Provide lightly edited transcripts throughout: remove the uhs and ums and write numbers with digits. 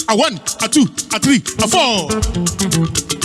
A 1, a 2, a 3, a 4.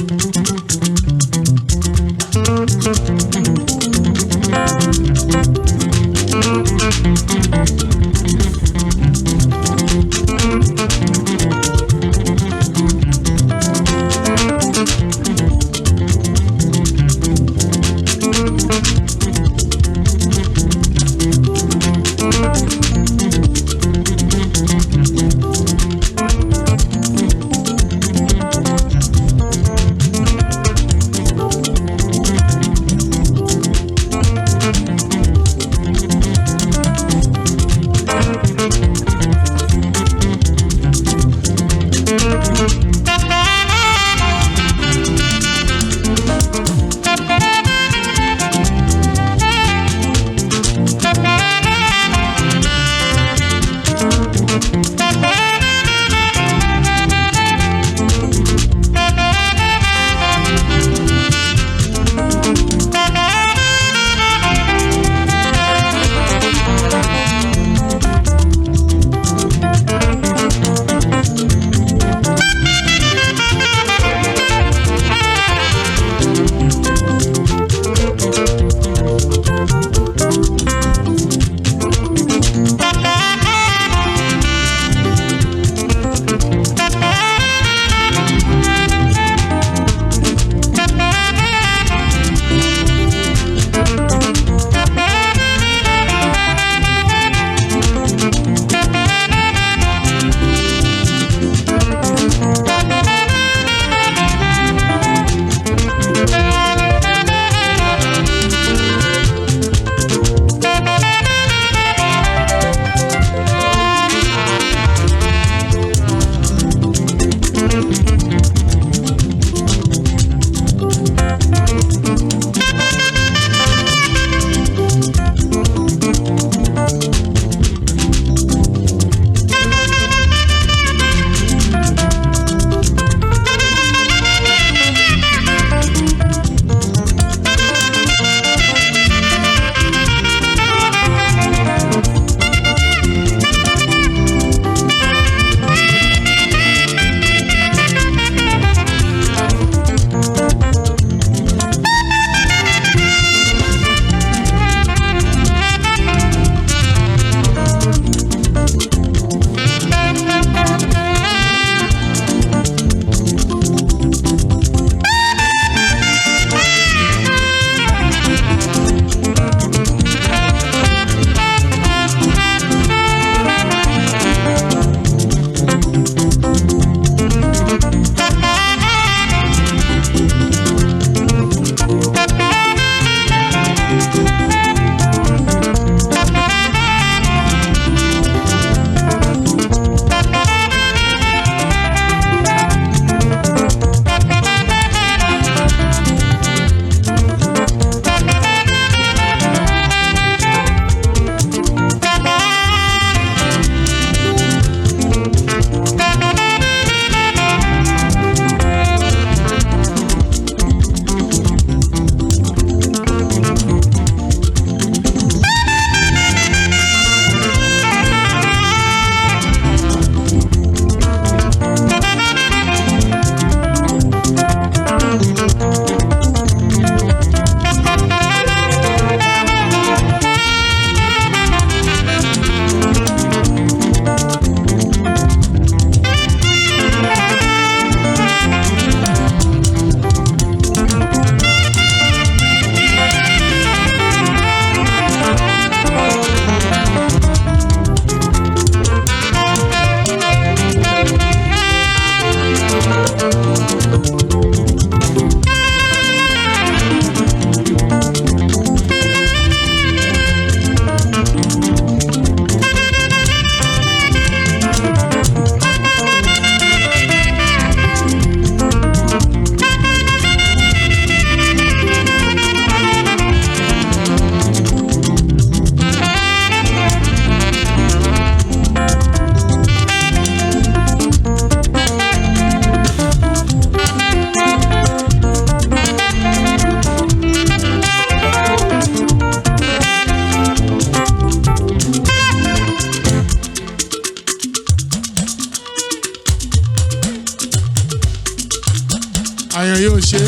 yóò ṣe.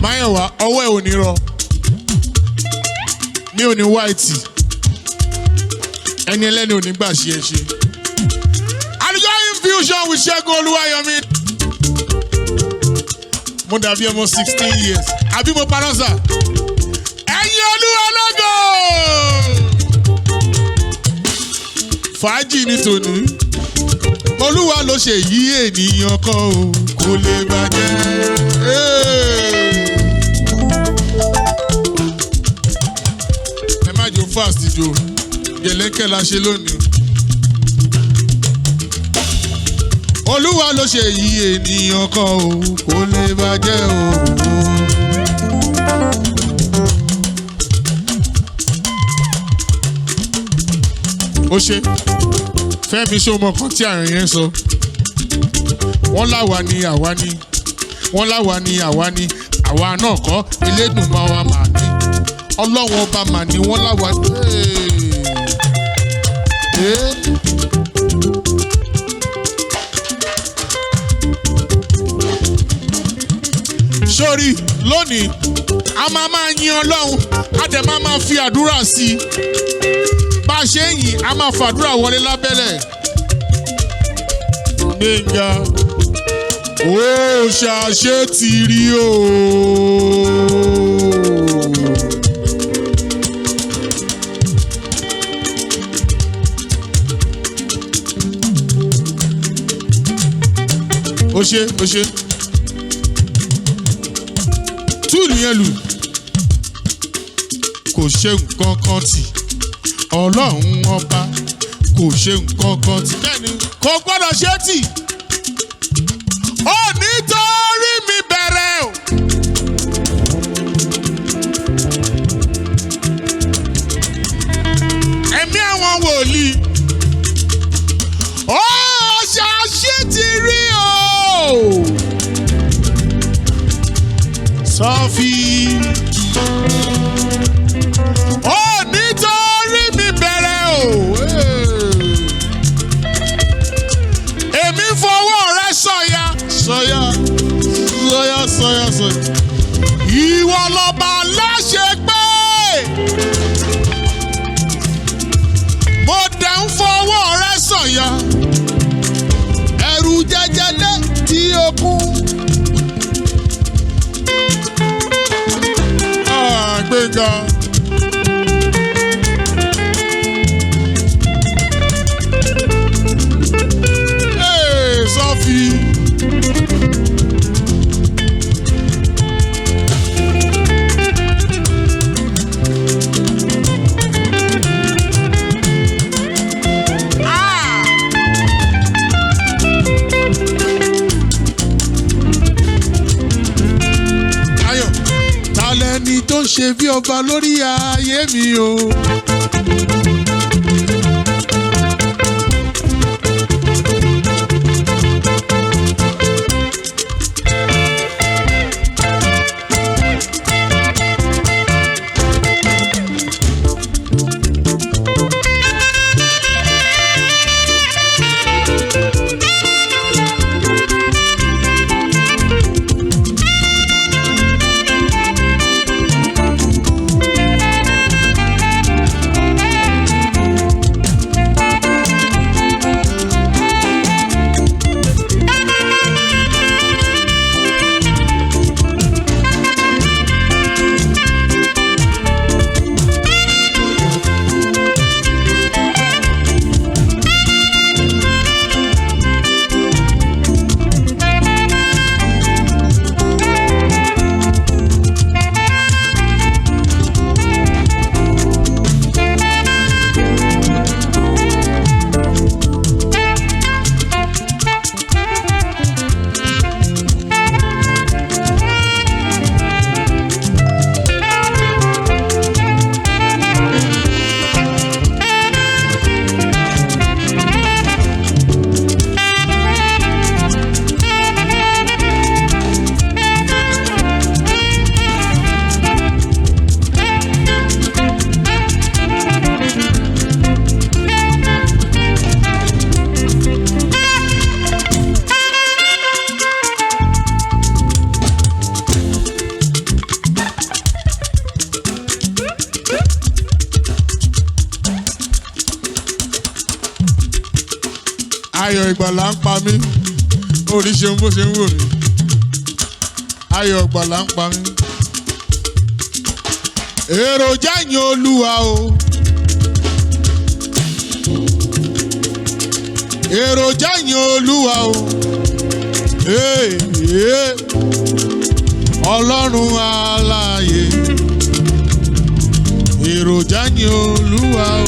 Máyọ̀wá ọwọ́ ẹ̀ ò ní rọ. Mi ò ní white. Ẹni ẹlẹ́ni ò ní gbà ṣe ẹ ṣe. AlujoHymn fusion with Segun Oluwayomi. Mo dàbí ọmọ 16 years. Àbí mo parọ́ sà. Ẹ̀yin Olúwa lógo. Fàájì ní tòní. Olúwa ló ṣe yí ènìyàn kan o, kò lè bàjẹ́. Ẹ má jò fast jò, gẹ̀lẹ́kẹ̀ la ṣe lónìí. Olúwa ló ṣe yí ènìyàn kan o, kò lè bàjẹ́ o. Ó ṣe. Fẹ́mi ṣó mọ kan tí àrùn yẹn sọ. Wọ́n láwa ni àwa ni. Wọ́n láwa ni àwa ni. Àwa náà kọ́ Elédùmarè wa mà ní. Ọlọ́run ọba mà ní wọ́n láwa. Sórí lónìí a máa yin Ọlọ́run a dẹ̀ máa fi àdúrà sí i. Bá a ṣe ń yìn a máa fàdúrà wọlé lábẹ́lẹ̀. Gbẹ̀ngà ó ṣàṣe ti rí o. Ó ṣe. Túùlù yẹn lù kò ṣe nǹkan kan tì. Ọlọ́run ọba kò ṣe nǹkan kan tí bẹ́ẹ̀ni kò gbọ́dọ̀ ṣe tì. Ó nítorí mi bẹ̀rẹ̀ o. Ẹ̀mí àwọn wòlíì. Ó ṣàṣe ti rí o. Sọ́fì. Sọyà. Ìwọ lọba láṣẹ pé mo dẹ̀ ń fọwọ́ rẹ sọ̀yà. Ẹ̀rù jẹjẹrẹ tí o kú. Gbẹ̀ngà. Sọ́fì. Ẹni tó ṣe bí ọba lórí ayé mi o. Ayọ̀ ìgbàlà ń pa mí. Orí ṣeun bó ṣe ń wò mí. Ayọ̀ ìgbàlà ń pa mí. Èròjà yìn Olúwa o. Èròjà yìn Olúwa o. Ọlọ́run alààyè. Èròjà yìn Olúwa o.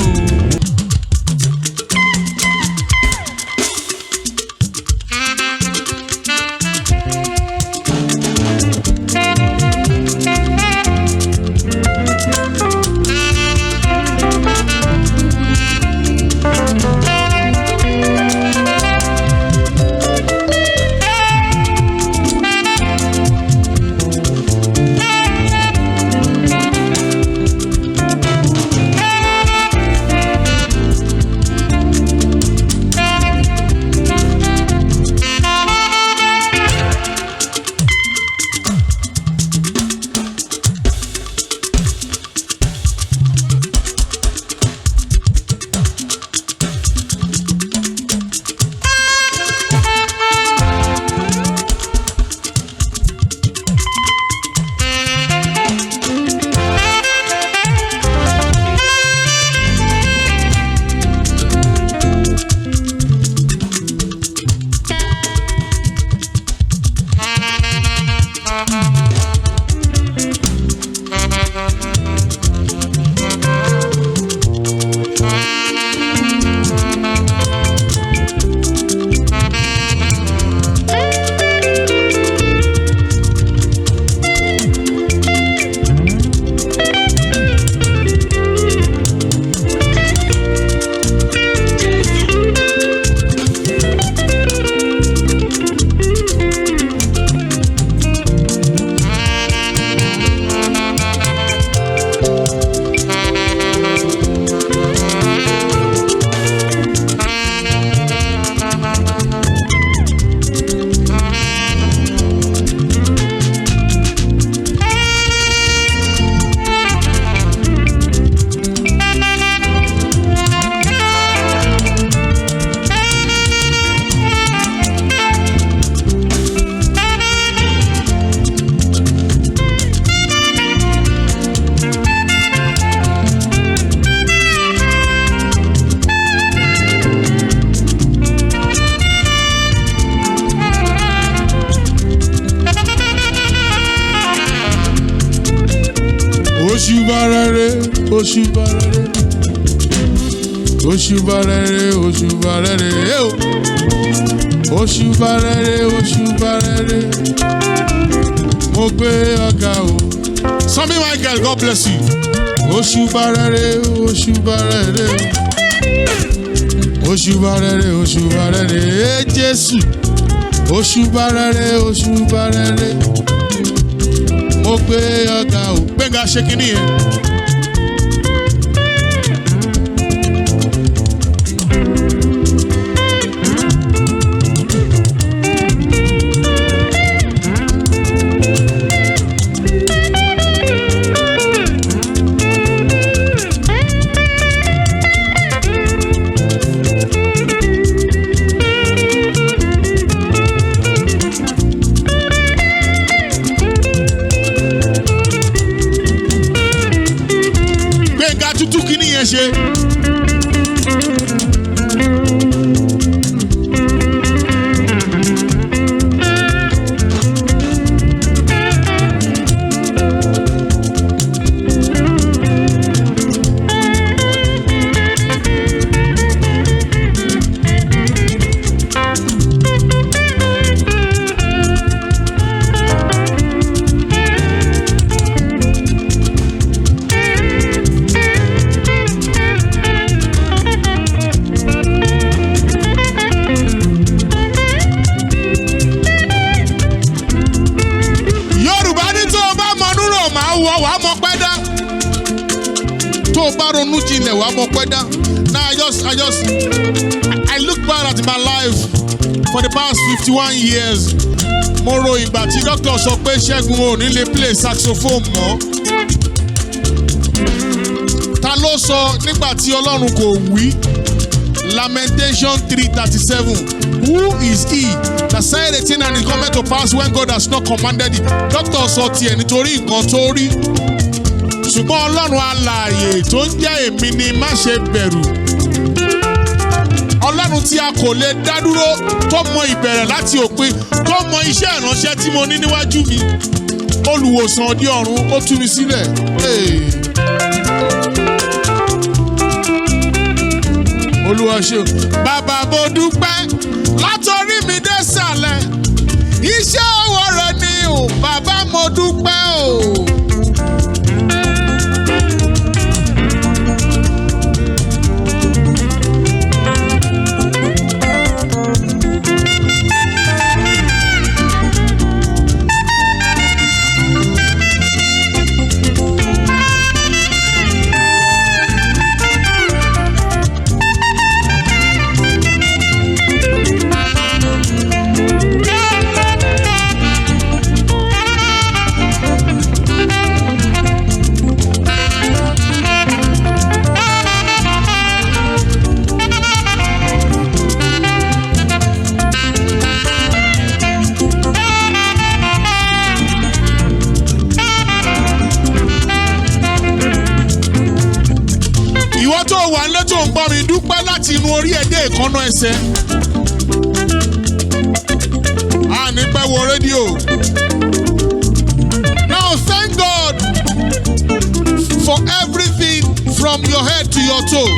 Òṣùbàrẹ̀rẹ̀, òṣùbàrẹ̀rẹ̀, òṣùbàrẹ̀rẹ̀, òṣùbàrẹ̀rẹ̀, òṣùbàrẹ̀rẹ̀, mo gbé ọ̀gá o. Sami Michael, God bless you. Òṣùbàrẹ̀rẹ̀, òṣùbàrẹ̀rẹ̀, òṣùbàrẹ̀rẹ̀, òṣùbàrẹ̀rẹ̀, Jésù. Òṣùbàrẹ̀rẹ̀, òṣùbàrẹ̀rẹ̀, mo gbé ọ̀gá o. Gbẹ̀ngà ṣe kínní yẹn. Ṣe. I look back at my life for the past 51 years. Mo ro ìgbà tí doctor sọ pé Ṣẹ́gun ò ní lè play saxophone mọ́. Ta ló sọ nígbà tí Ọlọ́run kò wí Lamentation 3:37. Who is he that said a thing and it cometh to pass when God has not commanded it? Doctor sọ tiẹ̀ nítorí nǹkan tó rí. Ṣùgbọ́n Ọlọ́run alààyè tó ń jẹ́ èmi ni má ṣe bẹ̀rù. Ọlọ́run tí a kò lè dá dúró tó mọ ìbẹ̀rẹ̀ láti òpin tó mọ iṣẹ́ ìránṣẹ́ tí mo ní níwájú mi. Olùwòsàn òde ọ̀run ó tú mi sílẹ̀. Olúwa ṣeun. Bàbá mo dúpẹ́ látọrí mi dé sàlẹ̀. Iṣẹ́ ọwọ́ rẹ ni o, bàbá mo dúpẹ́ o. Tó wà nílé tó ń gbọ́ mi dúpẹ́ láti inú orí ẹ̀dẹ́ ìkànnà ẹsẹ̀. A ní pẹ́ wo rédíò. Now thank God for everything from your head to your toe.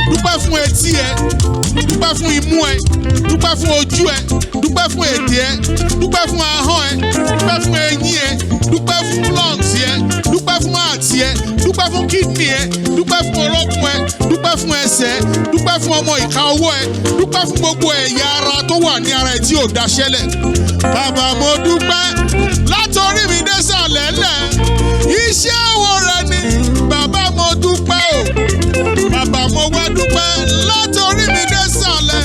Dúpẹ́ fún etí ẹ, dúpẹ́ fún imú ẹ, dúpẹ́ fún ojú ẹ, dúpẹ́ fún ètè ẹ, dúpẹ́ fún ahọ́n ẹ, dúpẹ́ fún eyín ẹ, dúpẹ́ fún lungs ẹ, dúpẹ́ fún àti ẹ, dúpẹ́ fún kidney ẹ, dúpẹ́ fún orókùn ẹ, dúpẹ́ fún ẹsẹ̀ ẹ, dúpẹ́ fún ọmọ ìka ọwọ́ ẹ, dúpẹ́ fún gbogbo ẹ̀yà ara tó wà ní ara ẹ tí ò daṣẹ́lẹ̀. Bàbá mo dúpẹ́ látọrí mi dé sàlẹ̀ lẹ̀. Iṣẹ́ ọwọ́ rẹ ni bàbá mo dúpẹ́ o. Bàbá mo wá dúpẹ́ látọrí mi dé sàlẹ̀.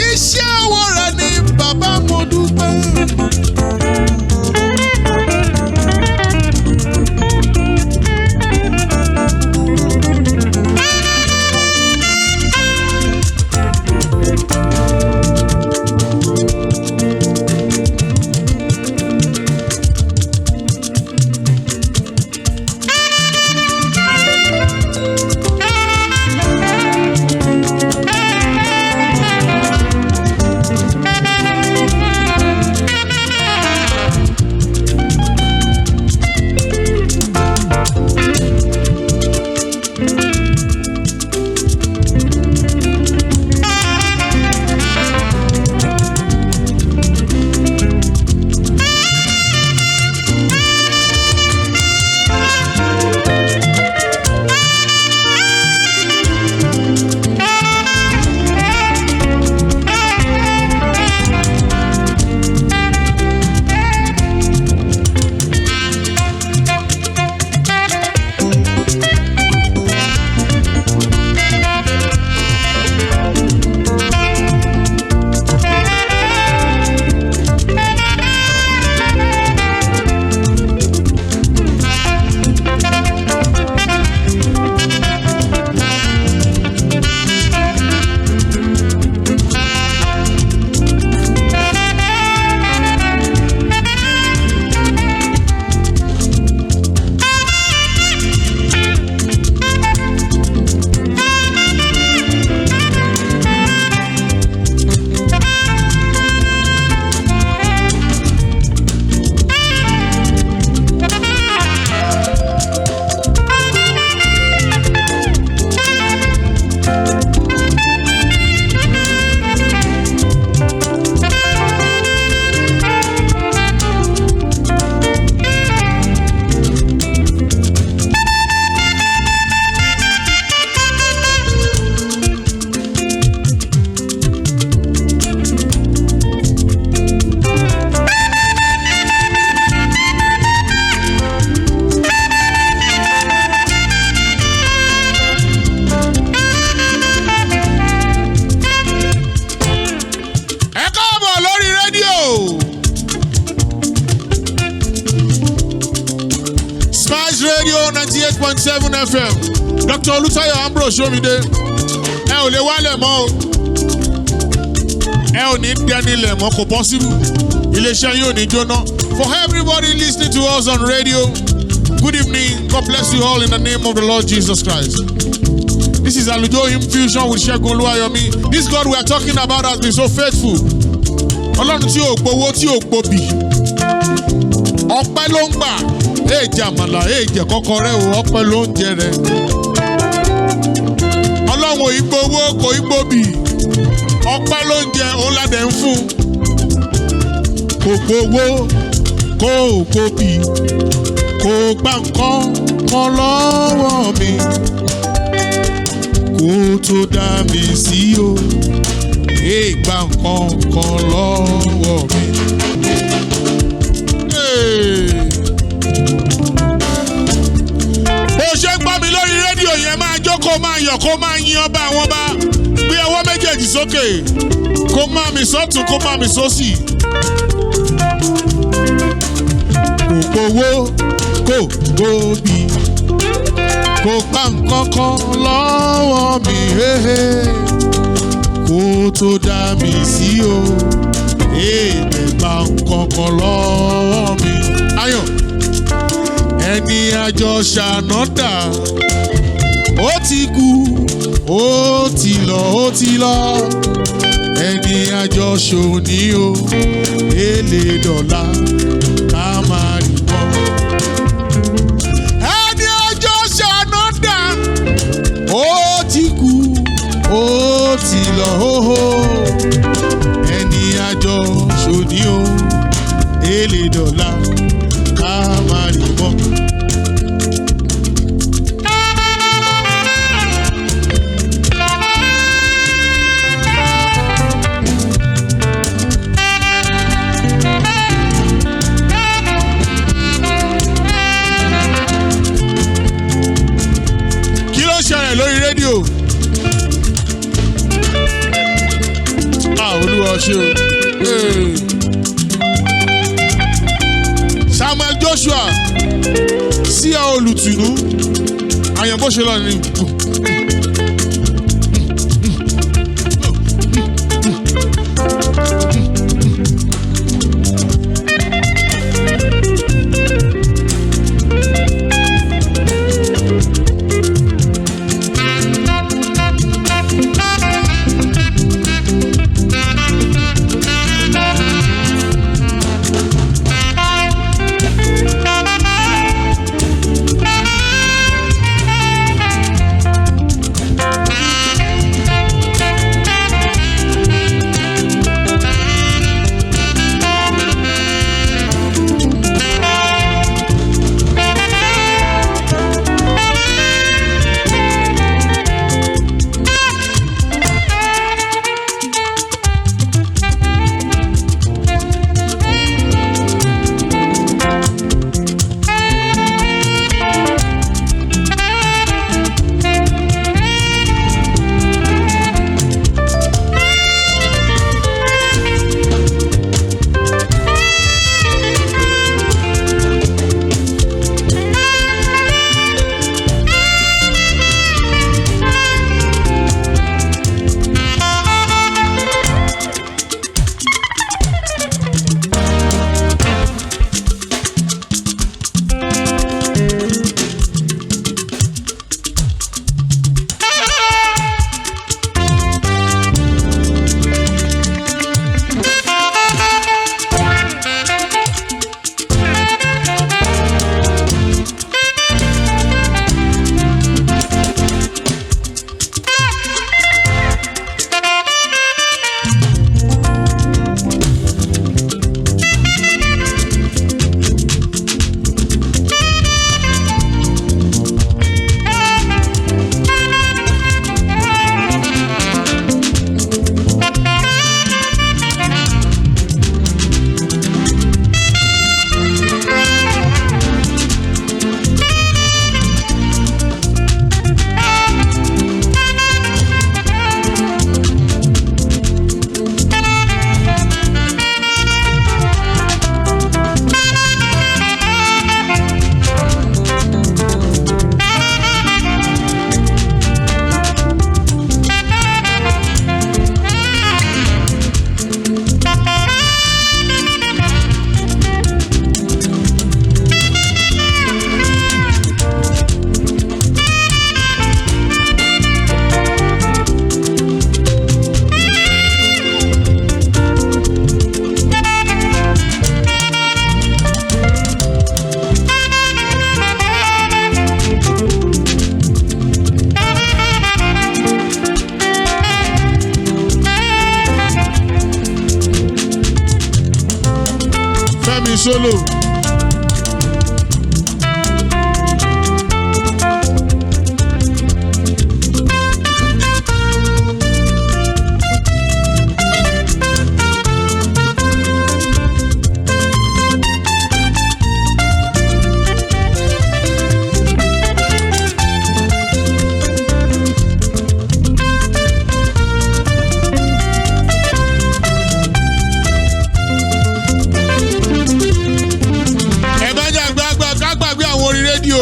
Iṣẹ́ ọwọ́ rẹ ni bàbá mo dúpẹ́. 107 FM. Dr. Olutayo Ambrose Shomide. Ẹ ò lè wálẹ̀ mọ́ o. Ẹ ò ní dẹ́nilẹ̀ mọ́, kò possible. Iléeṣẹ́ yóò ní jóná. For everybody listening to us on radio, good evening. God bless you all in the name of the Lord Jesus Christ. This is AlujoHymn Fusion with Segun Oluwayomi. This God we are talking about has been so faithful. Ọlọ́run tí ò gbowó tí ò gbòbì. Ọpẹ́ ló ń gbà. Èjì àmàlà, èjì kọ́kọ́rẹ́ o, ọpẹ́ ló ń jẹ rẹ̀. Ọlọ́run ò gbowó kò gbòbì. Ọpẹ́ ló ń jẹ, òun ládẹ̀ ń fún. Kò gbowó kò gbòbì. Kò gbà nǹkan kan lọ́wọ́ mi. Kó tó dá mi sí o. Ìgbà nǹkan kan lọ́wọ́ mi. Bó ṣe ń gbọ́ mi lórí rédíò yẹn máa jókòó máa yọ̀ kó máa yin ọba àwọn ọba. Gbé ọwọ́ méjèèjì sókè. Kó máa mi sọ́tún kó máa mi sósì. Kò gbowó kò gbòbì. Kò gbà nǹkan kan lọ́wọ́ mi. Kó tó dá mi sí o, èdè gba nǹkan kan lọ́wọ́ mi. Ayọ̀, ẹni àjọ ṣànádà, ó ti kú, ó ti lọ. Ẹni àjọ ṣòní o, èlé dọ̀la, ká máa rí mọ́. Ẹni àjọ ṣànádà, ó ti kú. Ó ti lọ hóhó, ẹni àjọ ṣòní o, èlé dọ̀la, ká má rí mọ́. Kí ló ṣẹlẹ̀ lórí rédíò? Olúwa ṣe o. Samuel Joshua sí a olùtùnú àyàn bó ṣe lọ ní. solo.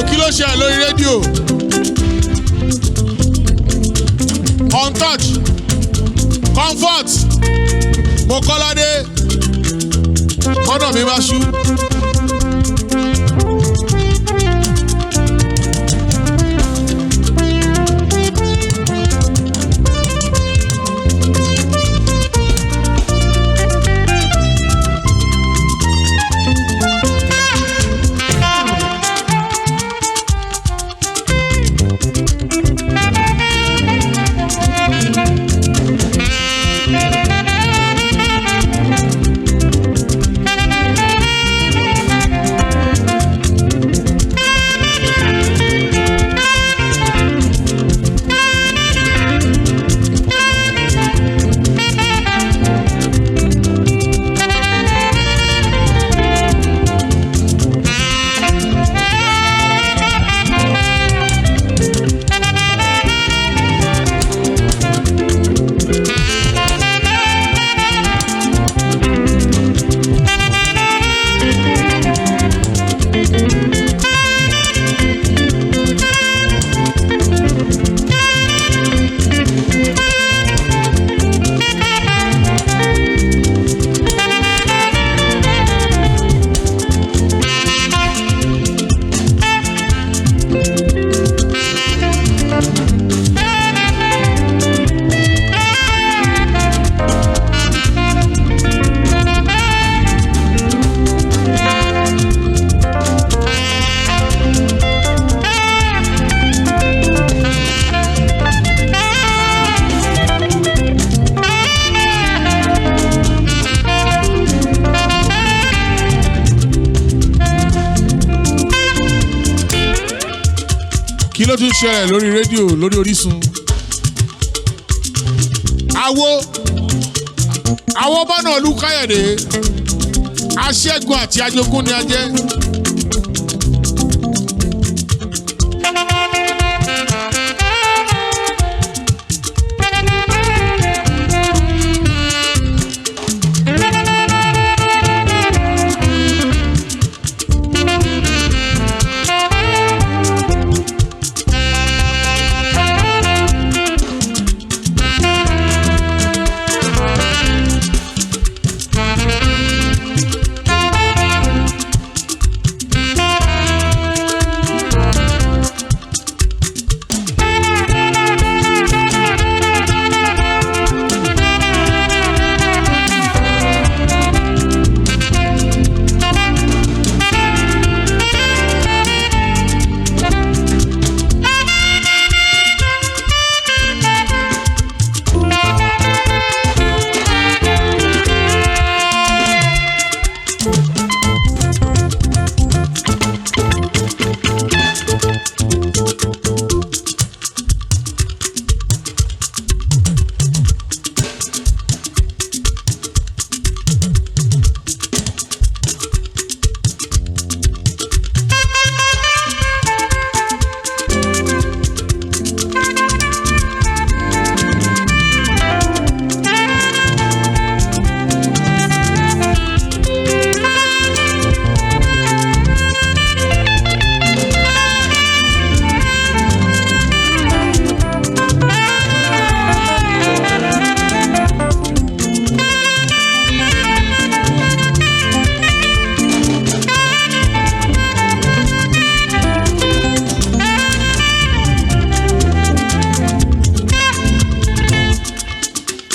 Kí ló ṣe lórí rédíò? Untouch, Comfort, Mokolade, kọ́nà mi bá ṣú. Kí ló tún ṣẹlẹ̀ lórí rédíò lórí Orísun? Àwo bọ́nà Olúkáyọ̀dé, aṣẹ́gun àti ajogún ni a jẹ́.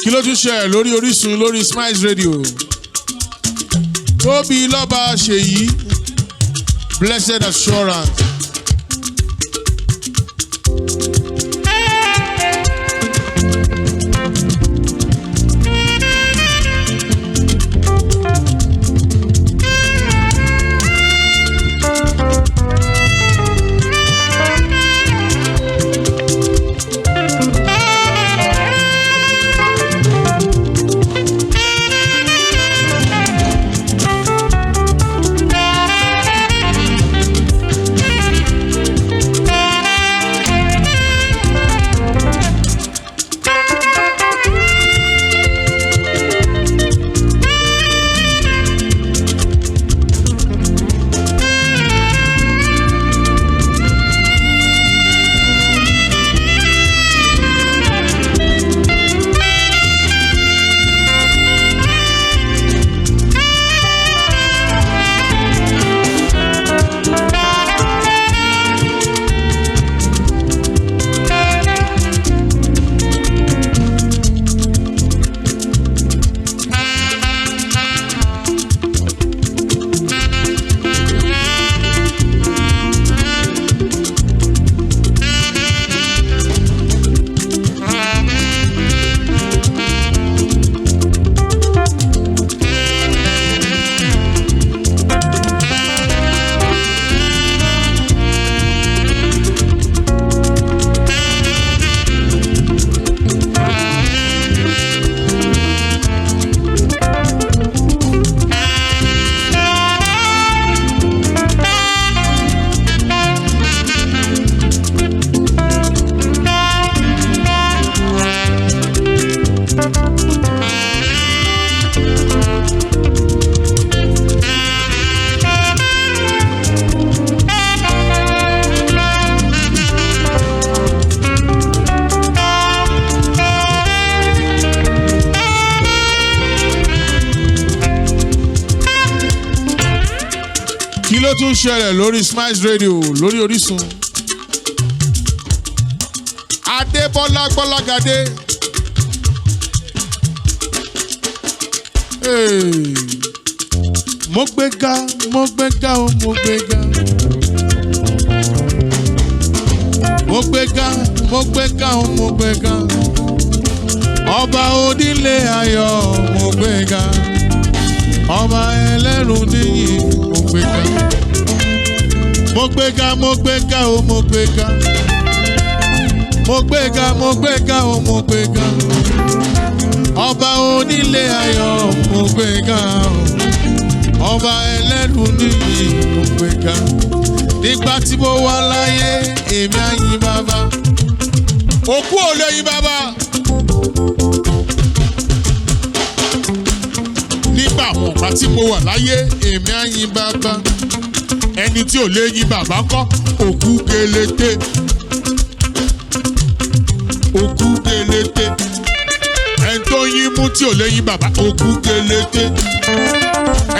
Kí ló tún ṣe lórí Orísun lórí Smiles Radio? Tóbi lọ́ba Ṣèyí, Blessed Assurance. ló tún ṣẹlẹ̀ lórí Smiles Radio lórí Orísun? Adébọ́lá Gbọ́lágadé. Mo gbéga o mo gbéga. Mo gbéga o mo gbéga. Ọba onílé ayọ̀ mo gbéga. Ọba ẹlẹ́rù níyì mo gbéga. Mo gbéga o mo gbéga. Mo gbéga o mo gbéga. Ọba onílé ayọ̀ mo gbéga o. Ọba ẹlẹ́rù níyì mo gbéga. Nígbà tí mo wà láyé èmi á yìn bàbá. Òkú ò lè yìn bàbá. Nígbà mọ̀gbà tí mo wà láyé èmi á yìn bàbá. Ẹni tí ò lè yìn bàbá kọ́ òkú gelete. Òkú gelete. Ẹni tó yín mú tí ò lè yìn bàbá òkú gelete.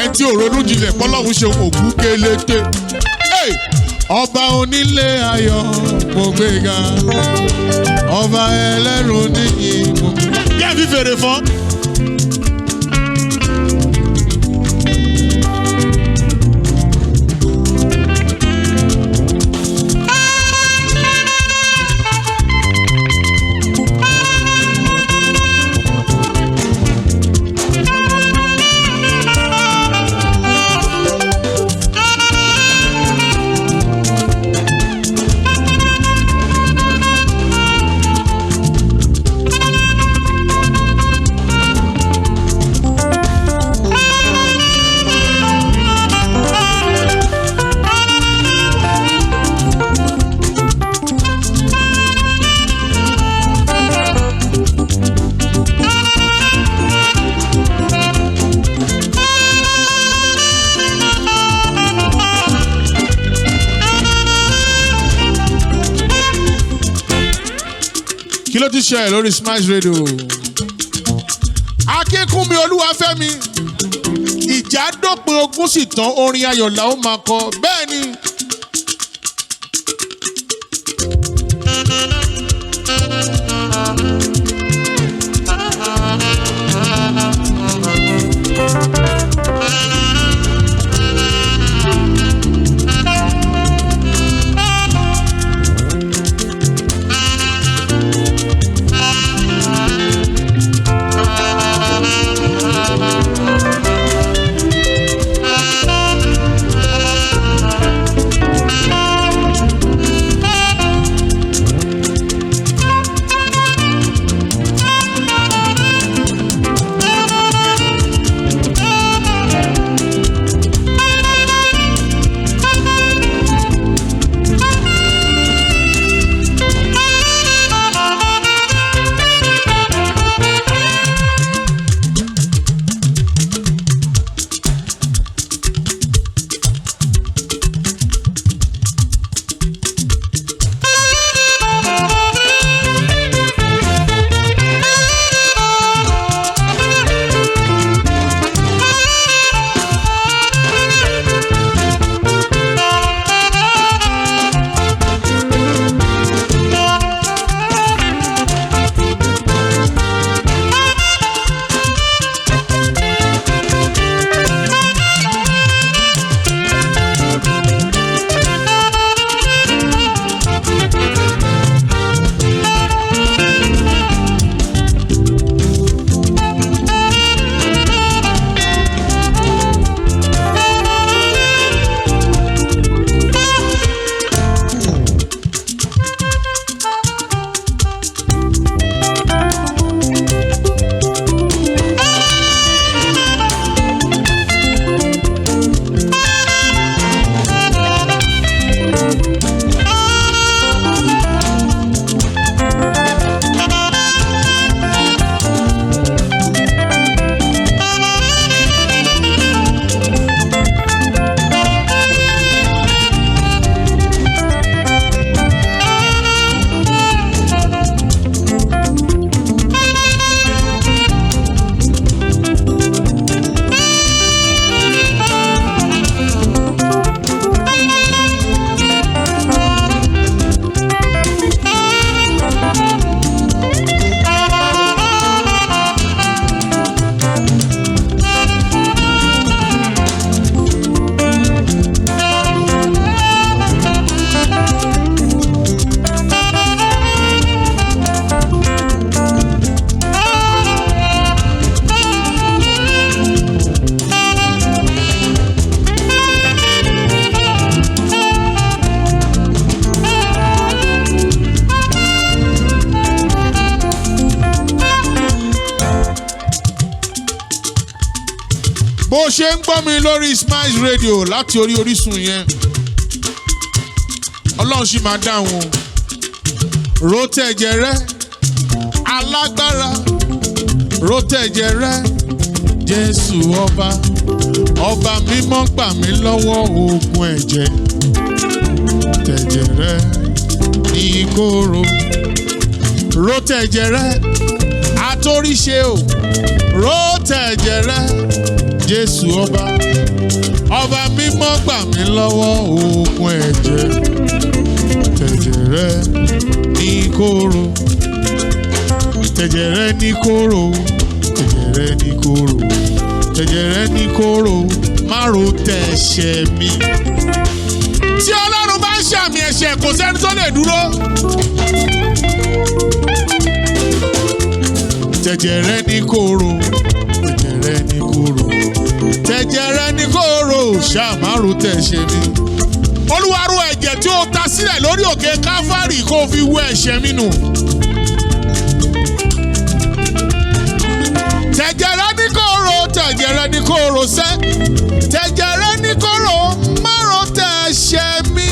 Ẹni tí ò ronú jinlẹ̀ pọ́lọ́hún ṣe òkú gelete. Ọba onílé ayọ̀ mo gbéga. Ọba ẹlẹ́rù níyì mo gbéga. Bí ẹ fi fèrè fọ́. Kí ló ti ṣẹlẹ̀ lórí Smiles Radio? Akínkúnmi Olúwafẹ́mi. Ìjà dópin ogun sì tán orin ayọ̀ la ó máa kọ. Bẹ́ẹ̀ ni. ṣe ń gbọ́ mi lórí Smiles Radio láti orí Orísun yẹn, Ọlọ́run sì máa dáhùn. Rótẹ̀jẹ̀ rẹ alágbára, rótẹ̀jẹ̀ rẹ Jésù ọba mímọ́ gbà mí lọ́wọ́ ogun ẹ̀jẹ̀. Tẹ̀jẹ̀ rẹ ní kóró, rótẹ̀jẹ̀ rẹ atóríṣe o, rótẹ̀jẹ̀ rẹ Jésù ọba mímọ́ gbà mí lọ́wọ́ ogun ẹ̀jẹ̀. Tẹ̀jẹ̀ rẹ ní kóró, tẹ̀jẹ̀ rẹ ní kóró, tẹ̀jẹ̀ rẹ ní kóró, tẹ̀jẹ̀ rẹ ní kóró, má ro tẹ̀ṣẹ̀ mi. Tí Ọlọ́run bá ń ṣàmì ẹ̀ṣẹ̀ kò sẹ́ni tó lè dúró. Tẹ̀jẹ̀ rẹ ní kóró, tẹ̀jẹ̀ rẹ ní kóró, tẹ̀jẹ̀ rẹ ní kóró, ṣáà má ro tẹ̀ṣẹ̀ mi. Olúwa rú ẹ̀jẹ̀ tí ó ta sílẹ̀ lórí òkè Káfárì kó fi wẹ ẹ̀ṣẹ̀ mi nù. Tẹ̀jẹ̀ rẹ ní kóró, tẹ̀jẹ̀ rẹ ní kóró sẹ́, tẹ̀jẹ̀ rẹ ní kóró, má ro tẹ̀ṣẹ̀ mi.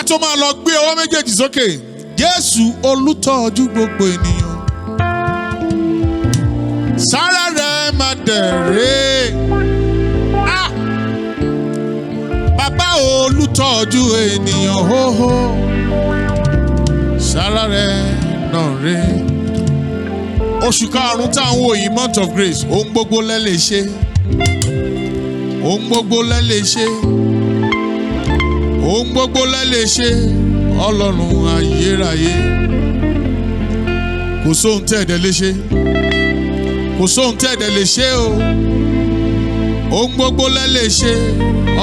tó máa lọ gbé ọwọ́ méjèèjì sókè. Jésù olùtọ́jú gbogbo ènìyàn. Sára rẹ̀ máa dẹ̀rẹ́. Bàbá olùtọ́jú ènìyàn hóhó. Sára rẹ̀ náà rẹ̀. Oṣù karùn-ún tá à ń wò yìí, month of grace, ohun gbogbo lẹ lè ṣe. Ohun gbogbo lẹ lè ṣe. Ohun gbogbo lẹ lè ṣe. Ọlọ́run ayérayé. Kò sóhun tẹ́ ẹ̀dẹ̀ lè ṣe. kò sóhun tẹ́ẹ̀dẹ̀ lè ṣe o. Ohun gbogbo lẹ lè ṣe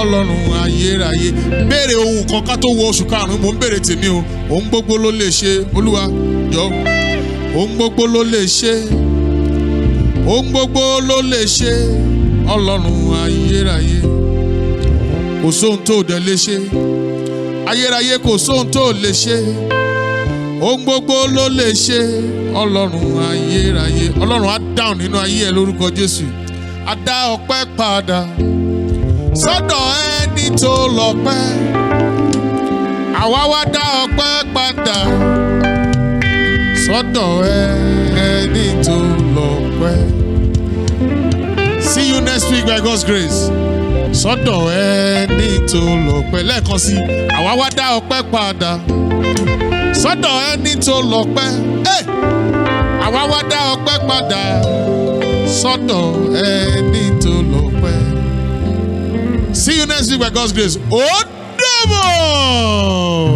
Ọlọ́run ayérayé. Béèrè ohun kan ká tó wọ oṣù karùn-ún, mò ń béèrè tèmi o. Ohun gbogbo ló lè ṣe Olúwa jọ. Ohun gbogbo ló lè ṣe. Ohun gbogbo ló lè ṣe Ọlọ́run ayérayé. Kò sóhun tó dẹ̀ lè ṣe. Ayérayé kò sóhun tó lè ṣe. Ohun gbogbo ló lè ṣe Ọlọ́run ayérayé. Ọlọ́run á dáhùn nínú ayé ẹ lórúkọ Jésù. Á dá ọpẹ́ padà sọ́dọ̀ ẹni tó lọ́pẹ́. Àwa wá dá ọpẹ́ padà sọ́dọ̀ ẹni tó lọ́pẹ́. See you next week by God's grace. Sọ́dọ̀ ẹni tó lọ́pẹ́. Lẹ́ẹ̀kan sí, àwa wá dá ọpẹ́ padà sọ́dọ̀ ẹni tó lọ́pẹ́. Àwa wá dá ọpẹ́ padà sọ́dọ̀ ẹni tó lọ́pẹ́. See you next week by God's grace. Ó dàbọ̀.